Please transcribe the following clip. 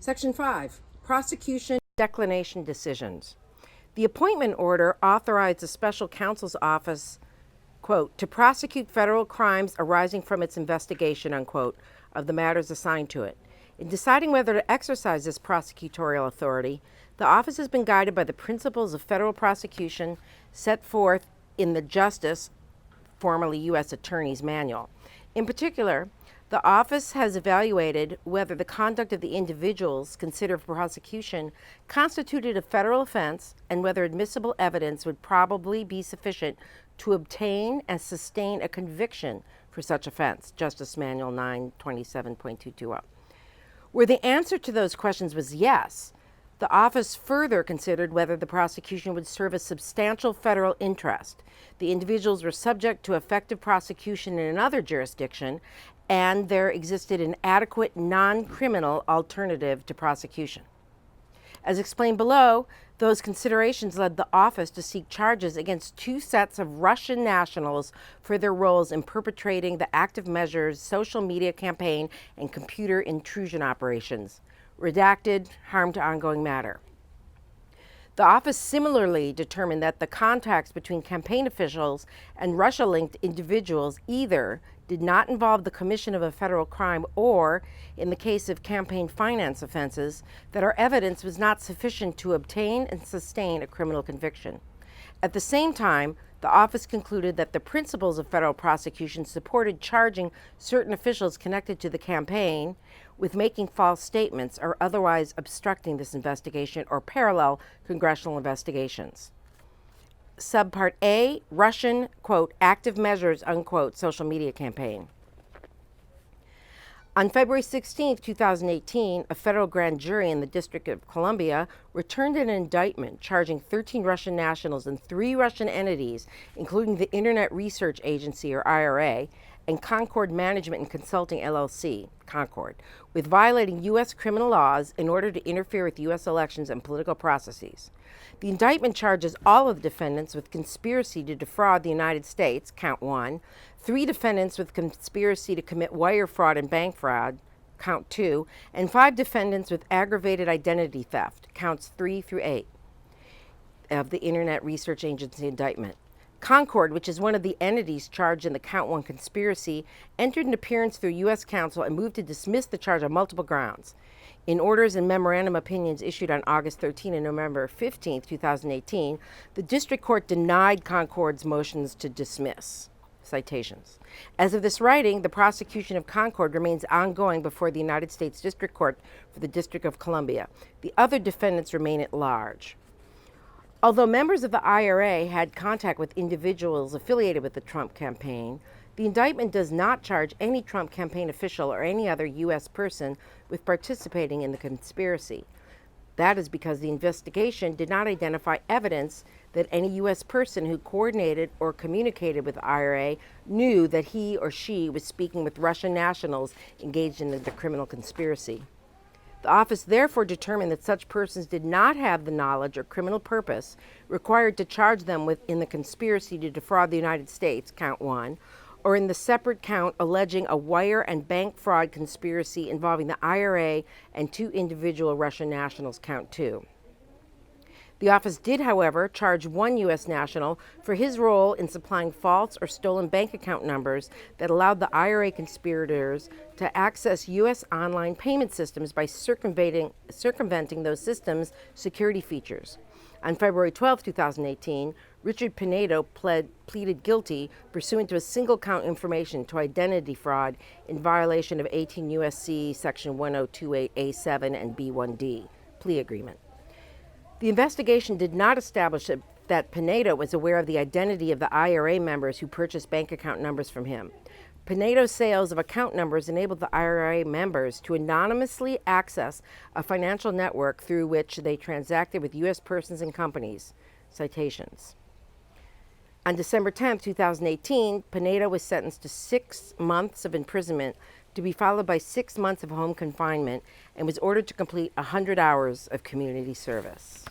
Section 5. Prosecution declination decisions. The appointment order authorized the special counsel's office, quote, to prosecute federal crimes arising from its investigation, unquote, of the matters assigned to it. In deciding whether to exercise this prosecutorial authority, the office has been guided by the principles of federal prosecution set forth in the Justice, formerly U.S. Attorney's Manual. In particular, the office has evaluated whether the conduct of the individuals considered for prosecution constituted a federal offense and whether admissible evidence would probably be sufficient to obtain and sustain a conviction for such offense, Justice Manual 927.220. Where the answer to those questions was yes, the office further considered whether the prosecution would serve a substantial federal interest. The individuals were subject to effective prosecution in another jurisdiction, and there existed an adequate non-criminal alternative to prosecution. As explained below, those considerations led the office to seek charges against two sets of Russian nationals for their roles in perpetrating the active measures social media campaign and computer intrusion operations. Redacted, harm to ongoing matter. The office similarly determined that the contacts between campaign officials and Russia-linked individuals either did not involve the commission of a federal crime or, in the case of campaign finance offenses, that our evidence was not sufficient to obtain and sustain a criminal conviction. At the same time, the office concluded that the principles of federal prosecution supported charging certain officials connected to the campaign with making false statements or otherwise obstructing this investigation or parallel congressional investigations. Subpart A, Russian, quote, active measures, unquote, social media campaign. On February 16, 2018, a federal grand jury in the District of Columbia returned an indictment charging 13 Russian nationals and 3 Russian entities, including the Internet Research Agency, or IRA, and Concord Management and Consulting, LLC, Concord, with violating U.S. criminal laws in order to interfere with U.S. elections and political processes. The indictment charges all of the defendants with conspiracy to defraud the United States, count 1, 3 defendants with conspiracy to commit wire fraud and bank fraud, count 2, and 5 defendants with aggravated identity theft, counts 3 through 8, of the Internet Research Agency indictment. Concord, which is one of the entities charged in the count 1 conspiracy, entered an appearance through U.S. counsel and moved to dismiss the charge on multiple grounds. In orders and memorandum opinions issued on August 13 and November 15, 2018, the district court denied Concord's motions to dismiss. Citations. As of this writing, the prosecution of Concord remains ongoing before the United States District Court for the District of Columbia. The other defendants remain at large. Although members of the IRA had contact with individuals affiliated with the Trump campaign, the indictment does not charge any Trump campaign official or any other U.S. person with participating in the conspiracy. That is because the investigation did not identify evidence that any U.S. person who coordinated or communicated with the IRA knew that he or she was speaking with Russian nationals engaged in the criminal conspiracy. The office therefore determined that such persons did not have the knowledge or criminal purpose required to charge them in the conspiracy to defraud the United States, count 1, or in the separate count alleging a wire and bank fraud conspiracy involving the IRA and 2 individual Russian nationals, count 2. The office did, however, charge 1 U.S. national for his role in supplying false or stolen bank account numbers that allowed the IRA conspirators to access U.S. online payment systems by circumventing those systems' security features. On February 12, 2018, Richard Pinedo pleaded guilty pursuant to a single-count information to identity fraud in violation of 18 U.S.C. Section 1028A7 and B1D plea agreement. The investigation did not establish that Pinedo was aware of the identity of the IRA members who purchased bank account numbers from him. Pinedo's sales of account numbers enabled the IRA members to anonymously access a financial network through which they transacted with U.S. persons and companies. Citations. On December 10, 2018, Pinedo was sentenced to 6 months of imprisonment to be followed by 6 months of home confinement and was ordered to complete 100 hours of community service.